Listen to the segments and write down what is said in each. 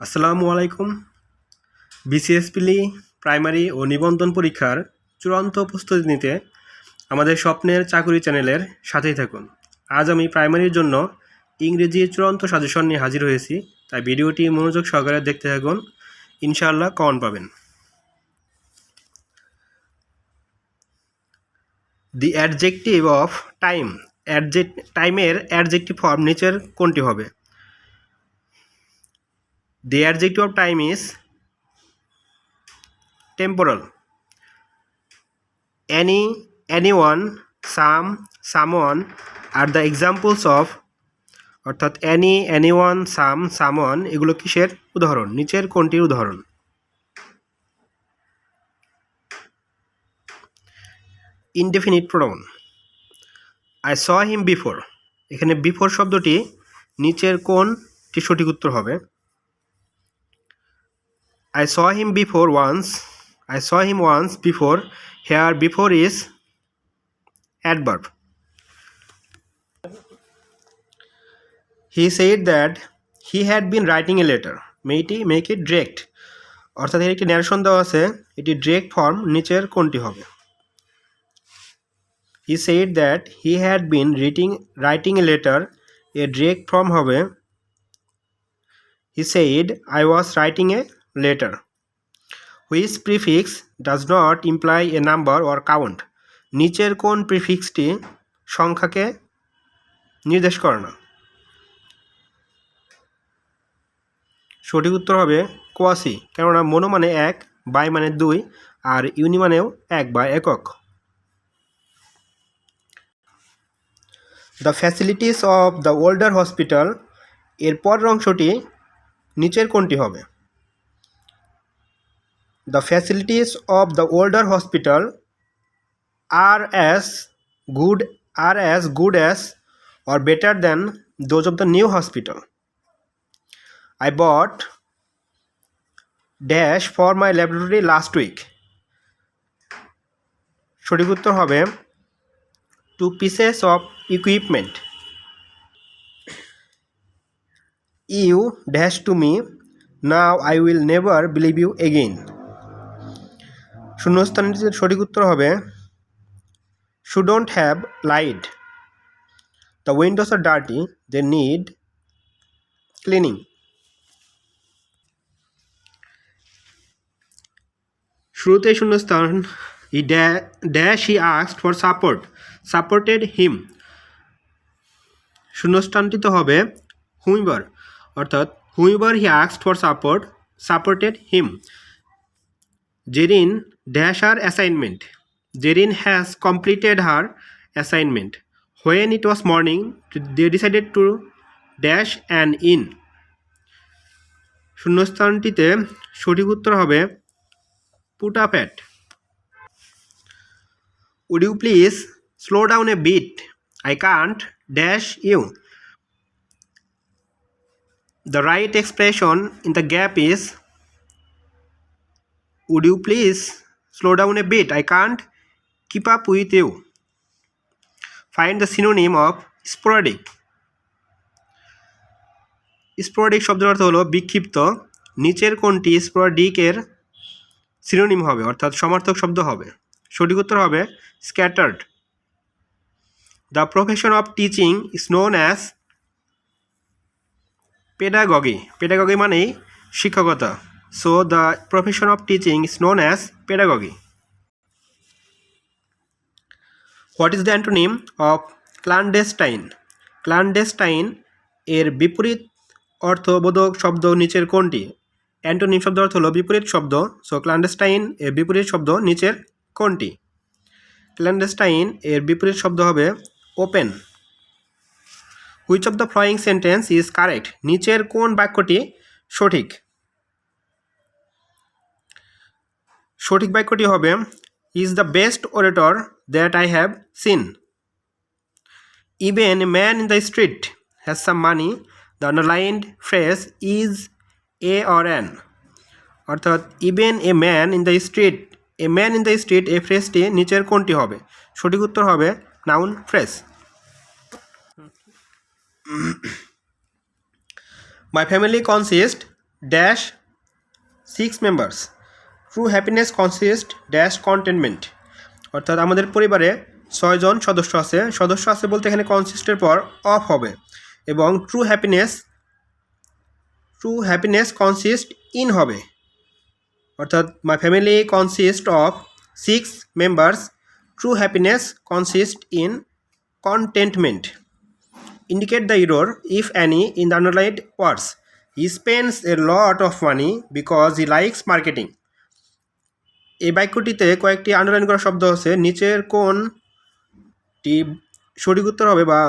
আসসালামু আলাইকুম। বিসিএসপিলি প্রাইমারি ও নিবন্ধন পরীক্ষার চূড়ান্ত প্রস্তুতি নিতে আমাদের স্বপ্নের চাকুরি চ্যানেলের সাথেই থাকুন। আজ আমি প্রাইমারির জন্য ইংরেজির চূড়ান্ত সাজেশন নিয়ে হাজির হয়েছি, তাই ভিডিওটি মনোযোগ সহকারে দেখতে থাকুন, ইনশাআল্লাহ কমন পাবেন। দি অ্যাডজেক্টিভ অফ টাইম। টাইমের অ্যাডজেক্টিভ ফর্ম নিচের কোনটি হবে? The adjective of time is temporal. Any, anyone, some, someone are the examples of অর্থাৎ any, anyone, some, someone এগুলো কিসের উদাহরণ? নিচের কোনটির উদাহরণ? Indefinite pronoun. I saw him before. এখানে before শব্দটি নিচের কোনটি সঠিক উত্তর হবে? I saw him before once. I saw him once before. Here before is adverb. He said that he had been writing a letter. Make it direct. অর্থাৎ এর একটি ন্যারেশন দেওয়া আছে, এটি ডিরেক্ট ফর্ম, নিচের কোনটি হবে? He said that he had been writing a letter. এর ডিরেক্ট ফর্ম হবে He said I was writing a letter. Which prefix does not imply a number or count? নিচের কোন প্রিফিক্সটি সংখ্যাকে নির্দেশ করে না? সঠিক উত্তর হবে কোয়াসি, কেননা মোনো মানে এক, বাই মানে দুই, আর ইউনি মানেও এক বা একক। The facilities of the older hospital এর পরের অংশটি নিচের কোনটি হবে? The facilities of the older hospital are as good as or better than those of the new hospital. I bought dash for my laboratory last week. সঠিক উত্তর হবে 2 pieces of equipment. You dash to me, now I will never believe you again. শূন্যস্থানটিতে সঠিক উত্তর হবে shouldn't have lied. The windows are dirty, they need cleaning. শুরুতেই শূন্যস্থান he asked for support, supported him. শূন্যস্থানটিতে হবে whomever, অর্থাৎ whomever he asked for support, supported him. Jerin dash her assignment. Jerin has completed her assignment. When it was morning, they decided to dash an inn. শূন্যস্থানটিতে সঠিক উত্তর হবে put up at. Would you please slow down a bit? I can't dash you. The right expression in the gap is would you please slow down a bit? I can't keep up with you. Find the synonym of sporadic. Sporadic শব্দের অর্থ হলো বিক্ষিপ্ত। নিচের কোনটি sporadic এর synonym হবে, অর্থাৎ সমার্থক শব্দ হবে? সঠিক উত্তর হবে scattered. The profession of teaching is known as pedagogy. Pedagogy মানেই শিক্ষকতা। So the profession of teaching is known as pedagogy. What is the antonym of clandestine? Clandestine এর বিপরীত অর্থবোধক শব্দ নিচের কোনটি? অ্যান্টোনিম শব্দ অর্থ হলো বিপরীত শব্দ। সো ক্ল্যান্ডেস্টাইন এর বিপরীত শব্দ নিচের কোনটি? ক্ল্যান্ডেস্টাইন এর বিপরীত শব্দ হবে open. Which of the following sentence is correct? নিচের কোন বাক্যটি সঠিক? সঠিক বাক্যটি হবে is the best orator that I have seen. Even a man in the street has some money. The underlined phrase is a or an, অর্থাৎ even a man in the street, a man in the street এই ফ্রেজটি নিচের কোনটি হবে? সঠিক উত্তর হবে noun phrase. My family consists dash 6 members. True happiness consist dash containment. অর্থাৎ আমাদের পরিবারে 6 জন সদস্য আছে বলতে এখানে কনসিস্টের পর অফ হবে এবং ট্রু হ্যাপিনেস কনসিস্ট ইন হবে। অর্থাৎ my family consist of 6 members. True happiness consist in contentment. Indicate the error, if any, in the underlined words. He spends a lot of money because he likes marketing. এই বাক্যটিতে কয়েকটি underline করা শব্দ আছে। নিচের কোনটি সঠিক উত্তর হবে বা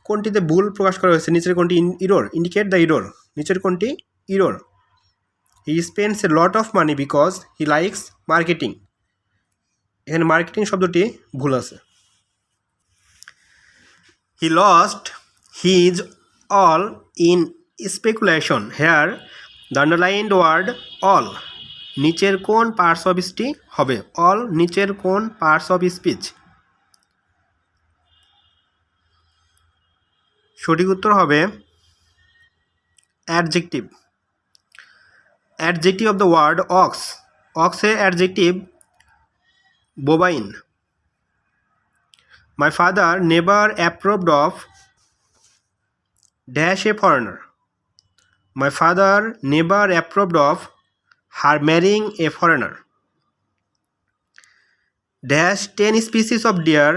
কোনটিতে ভুল প্রকাশ করা হয়েছে? নিচের কোনটি ইরর? Indicate the error. নিচের কোনটি error? He spends A lot of money because he likes marketing. এখানে মার্কেটিং শব্দটি ভুল আছে। He lost his all in speculation. Here, the underlined word all নিচের কোন পার্টস অফ স্পিচটি হবে? all নিচের কোন পার্টস অফ স্পিচ? সঠিক উত্তর হবে adjective. Adjective of the word ox. ox এর adjective bovine. My father never approved of dash a foreigner. My father never approved of her marrying a foreigner. Dash 10 species of deer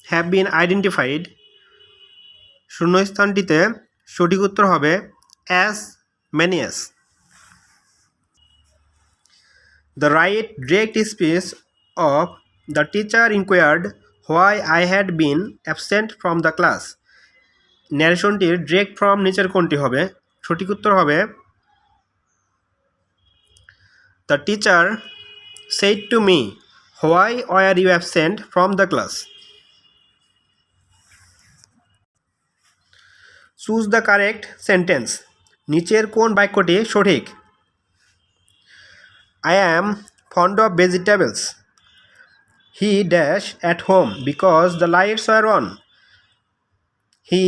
have been identified. শূন্যস্থানটিতে সঠিক উত্তর হবে as many as. The right direct speech of the teacher inquired why I had been absent from the class. ন্যারেশনটির direct form নিচের কোনটি হবে? সঠিক উত্তর হবে The teacher said to me, why are you absent from the class? Choose the correct sentence. নিচের কোন বাক্যটি সঠিক? I am fond of vegetables. He dash at home because the lights are on. He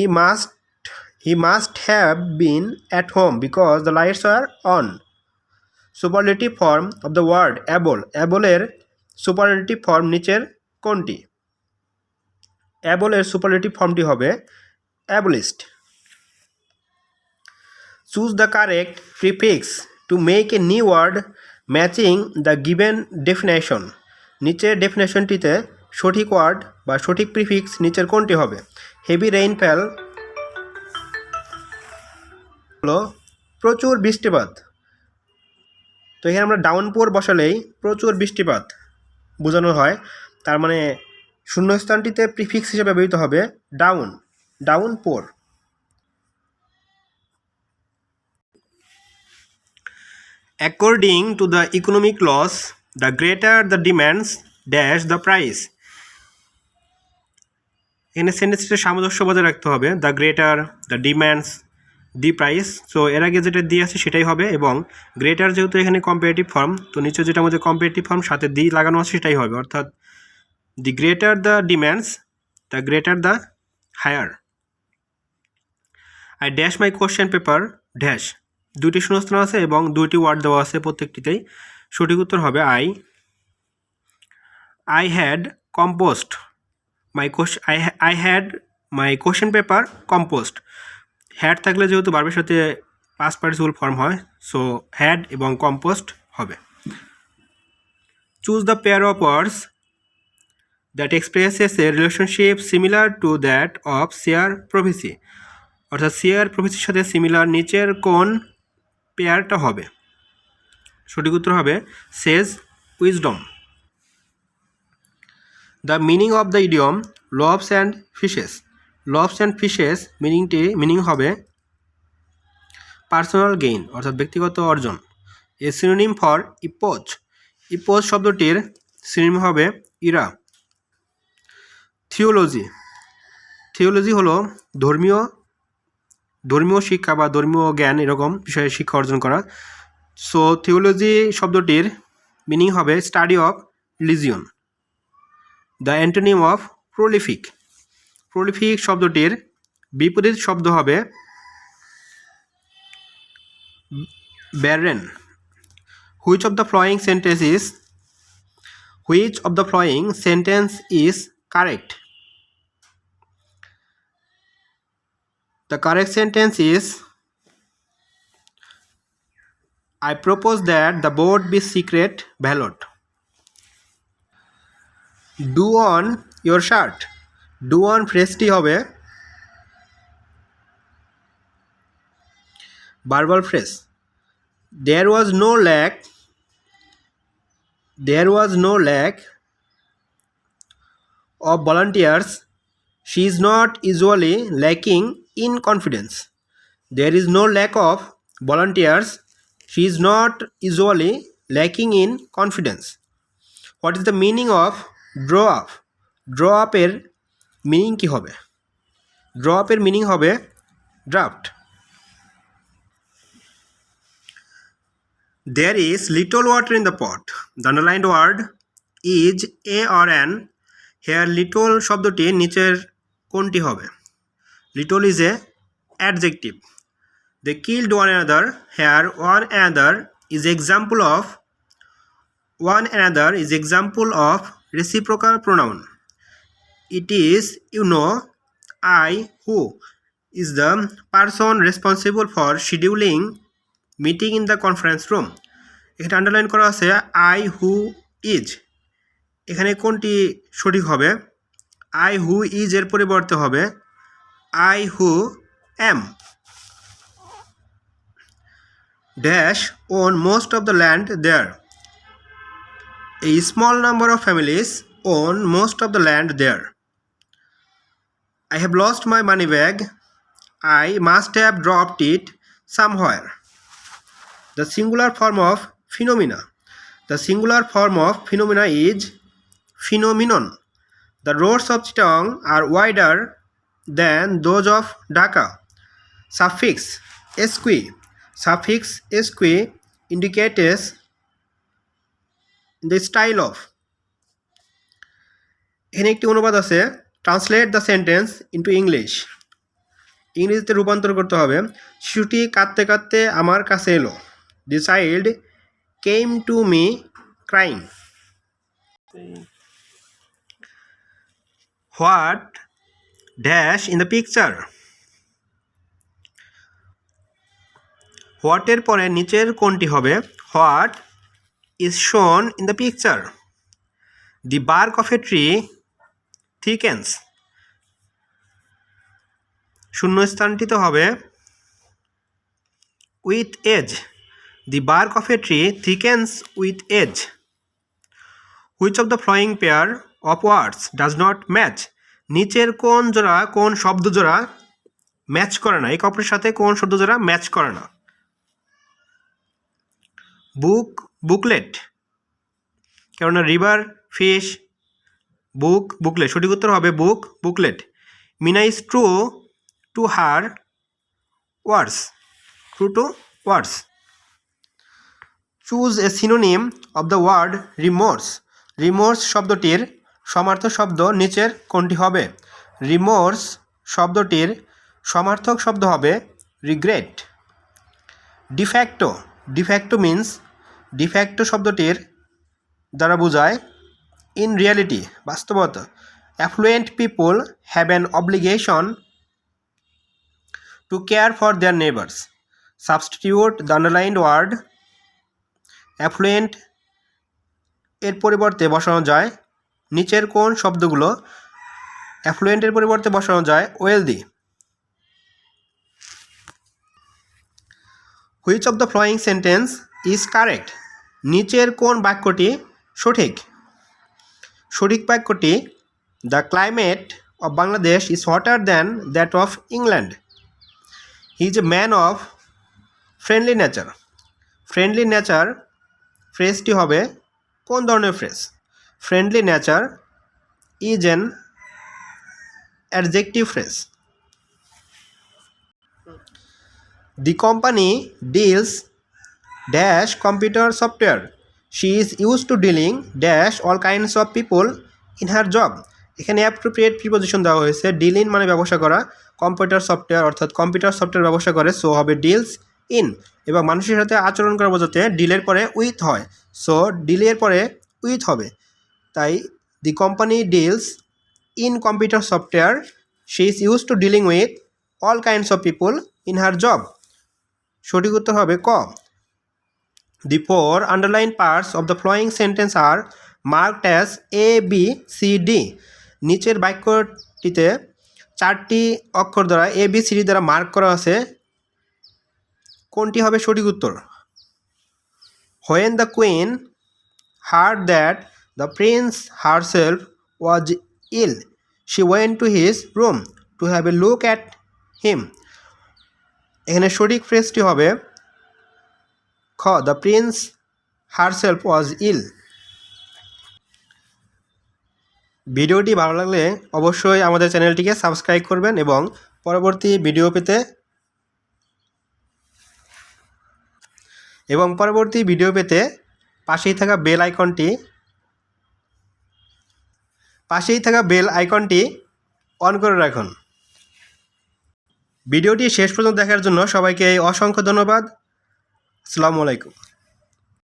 must have been at home because the lights are on. Superlative form of the word able. Able এর superlative form নিচের কোনটি? Able এর superlative ফর্মটি হবে ableist. Choose the correct prefix to make a new word matching the given definition. নিচের ডেফিনেশনটিতে সঠিক word বা সঠিক প্রিফিক্স নিচের কোনটি হবে? হেভি রেইনফল হলো প্রচুর বৃষ্টিপাত। তো এখানে আমরা ডাউনপোর বসালেই প্রচুর বৃষ্টিপাত বোঝানো হয়। তার মানে শূন্যস্থানটিতে প্রিফিক্স হিসেবে ব্যবহৃত হবে ডাউনপোর। According to the economic laws, the greater the demands dash the price. এখানে সেন্টেন্সের সামঞ্জস্য বজায় রাখতে হবে। The greater, the demands, the price. So এর আগে যেটা দিয়ে আছে সেটাই হবে এবং গ্রেটার যেহেতু এখানে কম্পারেটিভ ফর্ম, তো নিচে যেটা আমাদের কম্পারেটিভ ফর্ম সাথে দি লাগানো আছে সেটাই হবে। অর্থাৎ the greater the demands, the greater the higher. I dash my question paper dash. দুইটি শূন্যস্থান আছে এবং দুইটি ওয়ার্ড দেওয়া আছে প্রত্যেকটিতেই। সঠিক উত্তর হবে I had compost I had my question paper compost. Had থাকলে যেহেতু ভার্বের সাথে পাস্ট পার্টিসিপল ফর্ম হয়, সো হ্যাড এবং কম্পোস্ট হবে। Choose the pair of words that expresses A relationship similar to that of share প্রফেসি। অর্থাৎ শেয়ার প্রফেসির সাথে similar নিচের কোন পেয়ারটা হবে? সঠিক উত্তর হবে সেজ wisdom. The meaning of the idiom loaves and fishes. Loaves and fishes meaning হবে পার্সোনাল গেইন অর্থাৎ ব্যক্তিগত অর্জন। A synonym for ইপোজ। ইপোজ শব্দটির সিনোনিম হবে ইরা। থিওলজি হলো ধর্মীয় শিক্ষা বা ধর্মীয় জ্ঞান এরকম বিষয়ে শিক্ষা অর্জন করা। সো থিওলজি শব্দটির মিনিং হবে study of religion. The antonym of prolific. Prolific শব্দটির বিপরীত শব্দ হবে barren. Which of the following sentence is correct? The correct sentence is, I propose that the vote be secret ballot. Do on your shirt. Do on phraseti hobe verbal phrase. There was no lack of volunteers. She is not usually lacking in confidence. There is no lack of volunteers. She is not usually lacking in confidence. What is the meaning of draw up? Draw up এর meaning কি হবে? Draw up এর meaning হবে draft. There is little water in the pot. The underlined word is a or an. Here little শব্দটি নিচের কোনটি হবে? Little is a adjective. They killed one another. Here one another is example of reciprocal pronoun. It is I who is the person responsible for scheduling meeting in the conference room. এখানে underline করা আছে I who is. এখানে কোনটি সঠিক হবে? I who is এর পরিবর্তে হবে I who am. Dash own most of the land there. A small number of families own most of the land there. I have lost my money bag. I must have dropped it somewhere. The singular form of phenomena. The singular form of phenomena is phenomenon. The roads of Chittagong are wider than those of Dhaka. Suffix sq indicates the style of. এখানে একটি অনুবাদ আছে, translate the sentence into English. ইংরেজিতে রূপান্তর করতে হবে। শিশুটি কাঁদতে কাঁদতে আমার কাছে এলো। The child came to me crying. What dash in the picture? What এর পরে নিচের কোনটি হবে? What is shown in the picture? The bark of a tree thickens. শূন্যস্থানটিতে হবে with age. The bark of a tree thickens with age. Which of the following pair of words does not match? নিচের কোন শব্দ জোড়া match করে না? এই অপরের সাথে কোন শব্দ জোড়া ম্যাচ করে না? বুক বুকলেট, কেননা রিভার ফিশ বুকলেট। সঠিক উত্তর হবে book booklet. Meena is true to her words. True to words. Choose a synonym of the word remorse. Remorse শব্দটির সমার্থক শব্দ নিচের কোনটি হবে? রিমোর্স শব্দটির সমার্থক শব্দ হবে রিগ্রেট। ডিফ্যাক্টো মিন্স ডিফ্যাক্টো শব্দটির দ্বারা বোঝায় ইন রিয়ালিটি, বাস্তবতা। Affluent people have an obligation to care for their neighbours. Substitute the underlined word. Affluent এর পরিবর্তে বসানো যায় নিচের কোন শব্দগুলো? অ্যাফ্লুয়েন্টের পরিবর্তে বসানো যায় wealthy. Which of the following sentence is correct? নিচের কোন বাক্যটি সঠিক? সঠিক বাক্যটি, the climate of Bangladesh is hotter than that of England. He is a man of friendly nature. Friendly nature ফ্রেজটি হবে কোন ধরনের ফ্রেজ? Friendly nature is an adjective phrase. The company deals dash computer software. She is used to dealing dash all kinds of people in her job. এখানে appropriate preposition দেওয়া হয়েছে। Dealing মানে ব্যবসা করা, কম্পিউটার সফটওয়্যার অর্থাৎ কম্পিউটার সফটওয়্যার ব্যবসা করে, so হবে ডিলস ইন। এবং মানুষের সাথে আচরণ করা বোঝাতে ডিলের পরে উইথ হয়, সো ডিলের পরে উইথ হবে। তাই the company deals in computer software, she is use to dealing with all kinds of people in her job. সঠিক উত্তর হবে ক। The four underlined parts of the following sentence are marked as A, B, C, D. নিচের বাক্যটিতে 4টি অক্ষর দ্বারা A, B, C, D দ্বারা mark করা আছে, কোনটি হবে সঠিক উত্তর? When the queen heard that the prince herself was ill, she went to his room to have a look at him. এখানে সঠিক ফ্রেজটি হবে খ, দ্য প্রিন্স হারসেলফ ওয়াজ ইল। ভিডিওটি ভালো লাগলে অবশ্যই আমাদের চ্যানেলটিকে সাবস্ক্রাইব করবেন এবং পরবর্তী ভিডিও পেতে পাশেই থাকা বেল আইকনটি অন করে রাখুন। ভিডিওটি শেষ পর্যন্ত দেখার জন্য সবাইকে অসংখ্য ধন্যবাদ। আসসালামু আলাইকুম।